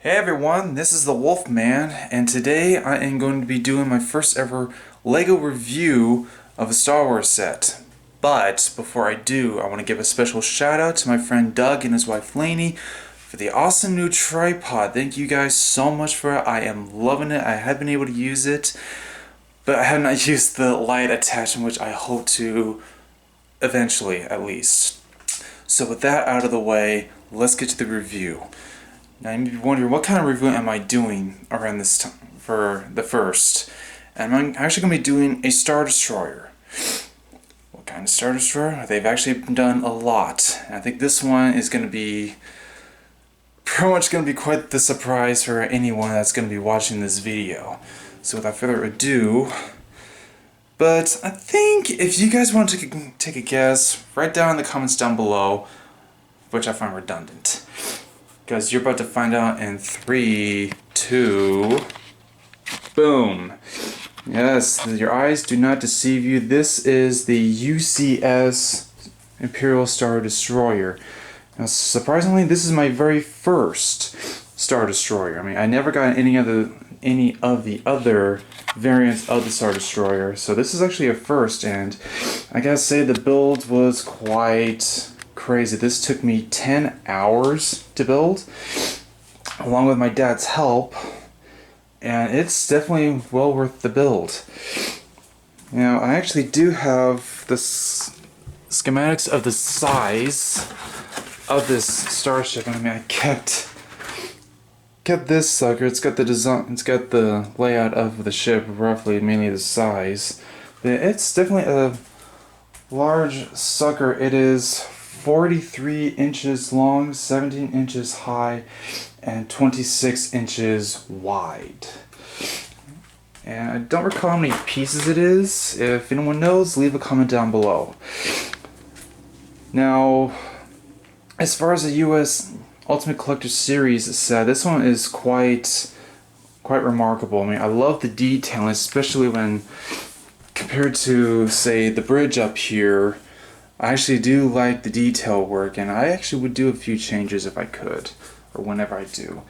Hey everyone, this is the Wolfman, and today I am going to be doing my first ever LEGO review of a Star Wars set. But before I do, I want to give a special shout out to my friend Doug and his wife Lainey for the awesome new tripod. Thank you guys so much for it. I am loving it. I have been able to use it, but I have not used the light attachment, which I hope to eventually at least. So with that out of the way, let's get to the review. Now you may be wondering, what kind of review am I doing around this time for the first? And I'm actually going to be doing a Star Destroyer. What kind of Star Destroyer? They've actually done a lot. And I think this one is going to be pretty much going to be quite the surprise for anyone that's going to be watching this video. So without further ado, but I think if you guys want to take a guess, write down in the comments down below, which I find redundant. Because you're about to find out in 3, 2, boom. Yes, your eyes do not deceive you. This is the UCS Imperial Star Destroyer. Now, surprisingly, this is my very first Star Destroyer. I mean, I never got any of the other variants of the Star Destroyer, so this is actually a first, and I gotta say the build was quite crazy. This took me 10 hours to build, along with my dad's help, and it's definitely well worth the build. Now, I actually do have the schematics of the size of this starship. I mean, I kept this sucker. It's got the design, it's got the layout of the ship, roughly, mainly the size. But it's definitely a large sucker. It is 43 inches long, 17 inches high, and 26 inches wide. And I don't recall how many pieces it is. If anyone knows, leave a comment down below. Now, as far as the US Ultimate Collector Series set, this one is quite remarkable. I mean, I love the detailing, especially when compared to, say, the bridge up here. I actually do like the detail work, and I actually would do a few changes if I could, or whenever I do.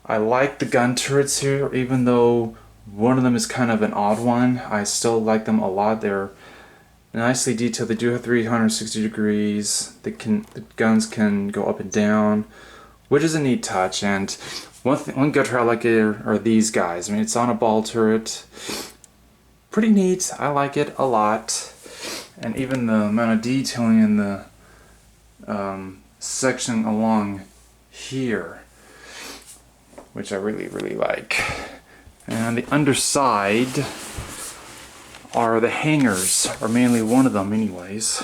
I like the gun turrets here, even though one of them is kind of an odd one. I still like them a lot. They're nicely detailed. They do have 360 degrees. The guns can go up and down, which is a neat touch. And one gun turret I like are these guys. I mean, it's on a ball turret. Pretty neat. I like it a lot. And even the amount of detailing in the section along here, which I really like. And on the underside are the hangers, or mainly one of them anyways.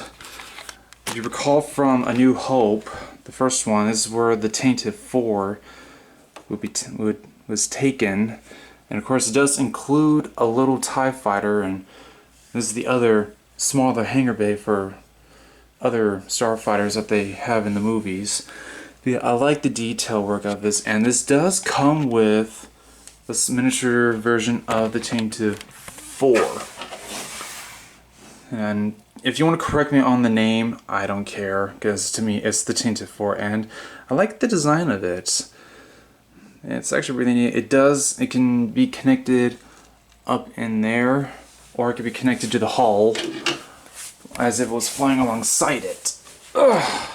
If you recall from A New Hope, the first one, this is where the Tainted 4 was taken. And of course it does include a little TIE fighter, and this is the other smaller hangar bay for other starfighters that they have in the movies. I like the detail work of this, and this does come with this miniature version of the Tainted 4. And if you want to correct me on the name, I don't care, because to me it's the Tainted 4, and I like the design of it. It's actually really neat. It can be connected up in there, or it could be connected to the hull as if it was flying alongside it. Ugh.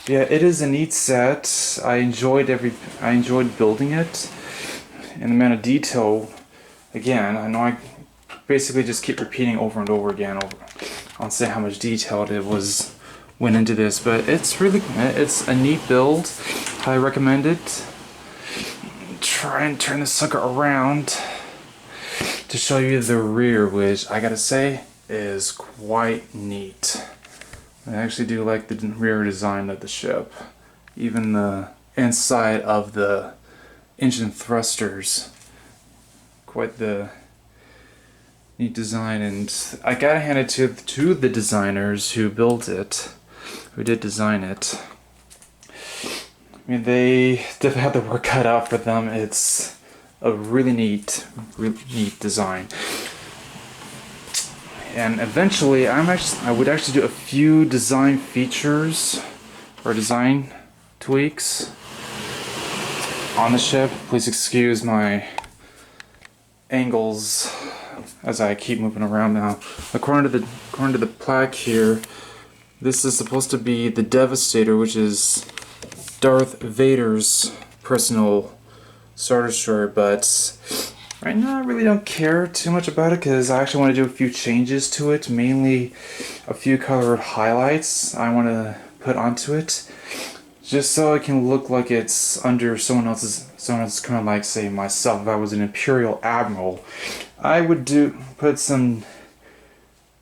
Yeah, it is a neat set. I enjoyed building it, and the amount of detail. Again, I know I basically just keep repeating over and over again on saying how much detail went into this, but it's a neat build. I recommend it. Try and turn this sucker around to show you the rear, which I gotta say is quite neat. I actually do like the rear design of the ship. Even the inside of the engine thrusters, quite the neat design, and I gotta hand it to the designers who did design it. I mean, they definitely have the work cut out for them. It's a really neat design. And eventually, I would actually do a few design features or design tweaks on the ship. Please excuse my angles as I keep moving around now. According to the plaque here, this is supposed to be the Devastator, which is Darth Vader's personal Star Destroyer, but right now I really don't care too much about it because I actually want to do a few changes to it, mainly a few colored highlights I want to put onto it, just so it can look like it's under someone else's kind of like, say, myself. If I was an Imperial Admiral, I would put some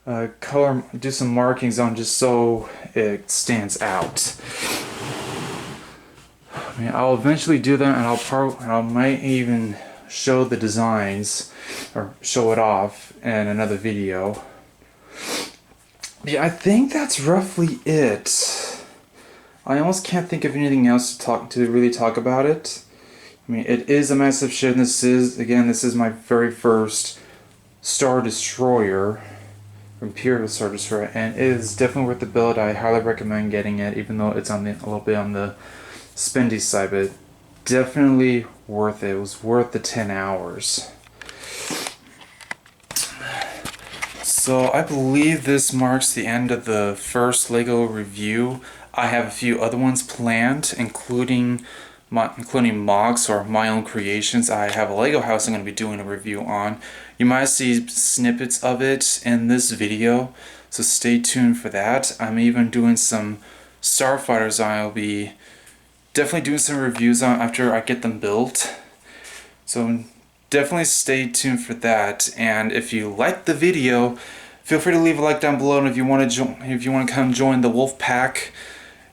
do some markings on just so it stands out. I mean, I'll eventually do that, and I might even show the designs or show it off in another video. Yeah, I think that's roughly it. I almost can't think of anything else to really talk about it. I mean, it is a massive ship, and this is my very first Star Destroyer, Imperial Star Destroyer, and it is definitely worth the build. I highly recommend getting it, even though it's a little bit on the spendy side, but definitely worth it. It was worth the 10 hours. So I believe this marks the end of the first LEGO review. I have a few other ones planned, including MOCs, or my own creations. I have a Lego house I'm going to be doing a review on. You might see snippets of it in this video, so stay tuned for that. I'm even doing some starfighters I'll be definitely doing some reviews on after I get them built. So definitely stay tuned for that. And if you liked the video, feel free to leave a like down below. And if you want to come join the Wolf Pack,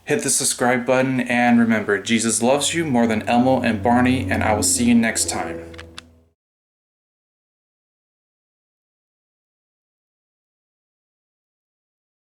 hit the subscribe button. And remember, Jesus loves you more than Elmo and Barney. And I will see you next time.